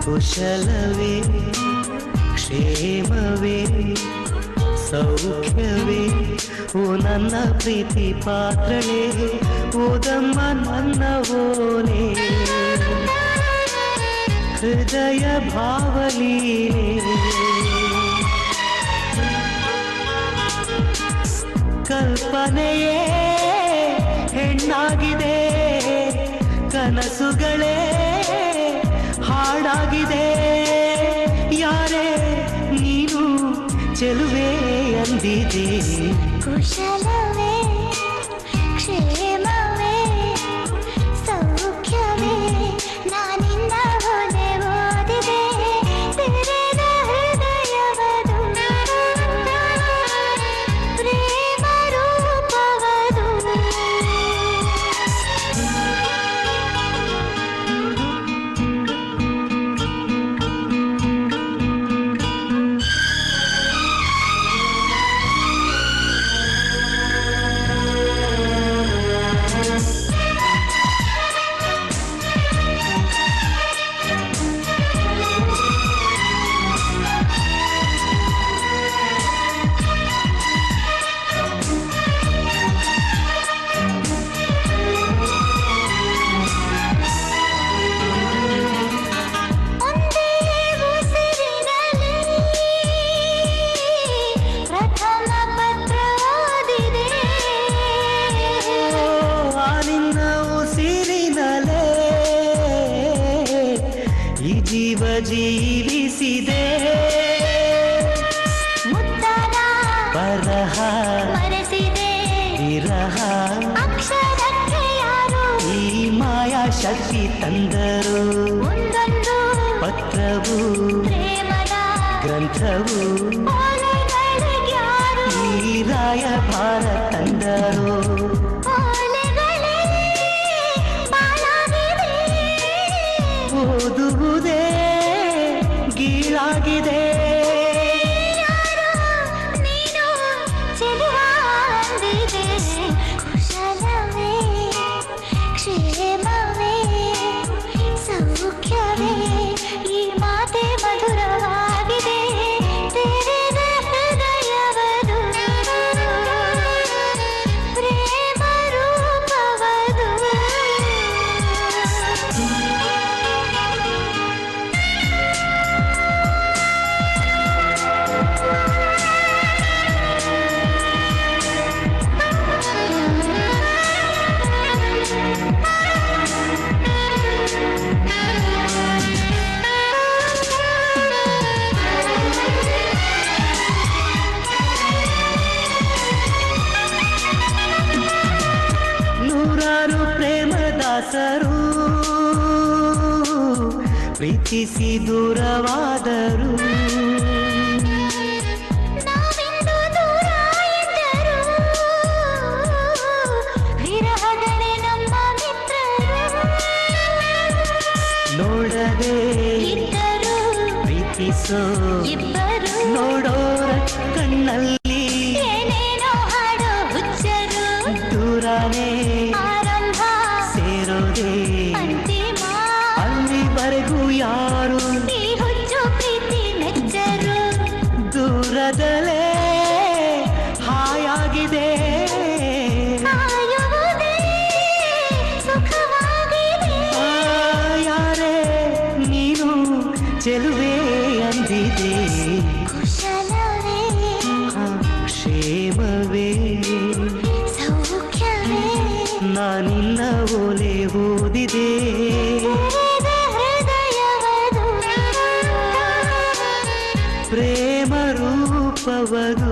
ಕುಶಲವೇ ಕ್ಷೇಮವೇ ಸೌಖ್ಯವೇ ಓ ನನ್ನ ಪ್ರೀತಿ ಪಾತ್ರಳೆ ಓದಮ್ಮ ನನ್ನ ಓನೆ ಹೃದಯ ಭಾವಲೀನೆ ಕಲ್ಪನೆಯೇ ಹೆಣ್ಣಾಗಿದೆ ಕನಸುಗಳೇ ಹಾಡಾಗಿದೆ ಯಾರೇ ನೀನು ಚೆಲುವೆ ಅಂದಿದೆ ಕುಶಲವೇ ಕ್ಷೇಮವೇ ಸೌಖ್ಯವೇ ನಾನಿನ್ನ ಒಲೆ ಓದಿದೆ ತೆರೆದ ಹೃದಯವದು ಪ್ರೇಮ ರೂಪವದು ಜೀವಿಸಿದೆ ಮುತ್ತನ ಬರಹ ಮರೆಸಿದೆ ವಿರಹ ಅಕ್ಷರಕ್ಕೆ ಯಾರು ಈ ಮಾಯಾ ಶಕ್ತಿ ತಂದರು ಒಂದೊಂದು ಪತ್ರವು ಪ್ರೇಮದ ಗ್ರಂಥವು ಓಲೆಗಳಿಗ್ಯಾರು ಈ ರಾಯಭಾರ ತಂದರು ಓಲೆಗಳೇ ಬಾಳಾಗಿದೆ ಓದುವುದೇ ಗೀಳಾಗಿದೆ ಯಾರು ನೀನು ಚೆಲುವ ಅಂದಿದೆ ಕುಶಲವೇ ಕ್ಷೇಮವೇ ಸೌಖ್ಯವೇ ಈ ಮಾತೆ ಮಧುರವಾಗಿದೆ ತೆರೆದ ಹೃದಯವದು ಪ್ರೇಮ ರೂಪವದು ನೂರಾರು ಪ್ರೇಮದಾಸರು ಪ್ರೀತಿಸಿ ದೂರವಾದರು ನಾವಿಂದು ದೂರ ಇದ್ದರು ವಿರಹಗಳೇ ನಮ್ಮ ಮಿತ್ರರು ನೋಡದೆ ಇದ್ದರು ಪ್ರೀತಿಸೋ ಇಬ್ಬರು ನೋಡೋರ ಕಣ್ಣಲ್ಲಿ ಏನೇನೋ ಹಾಡೋ ಹುಚ್ಚರು ದೂರನೇ ಆರಂಭ ಸೇರೋದೇ ಅಂತಿಮ ಅಲ್ಲಿವರೆಗೂ ಯಾರು ಈ ಹುಚ್ಚು ಪ್ರೀತಿ ಮೆಚ್ಚರು ದೂರದಲ್ಲೇ ಹಾಯಾಗಿದೆ ಕಾಯುವುದೇ ಸುಖವಾಗಿದೆ ಯಾರೇ ನೀನು ಚೆಲುವೆ ಅಂದಿದೆ ಕುಶಲವೇ ಕ್ಷೇಮವೇ ಸೌಖ್ಯವೇ ನಾನಿನ್ನ ಓಲೆ ಓದಿದೆ ತೆರೆದ ಹೃದಯವದು ಪ್ರೇಮ ರೂಪವದು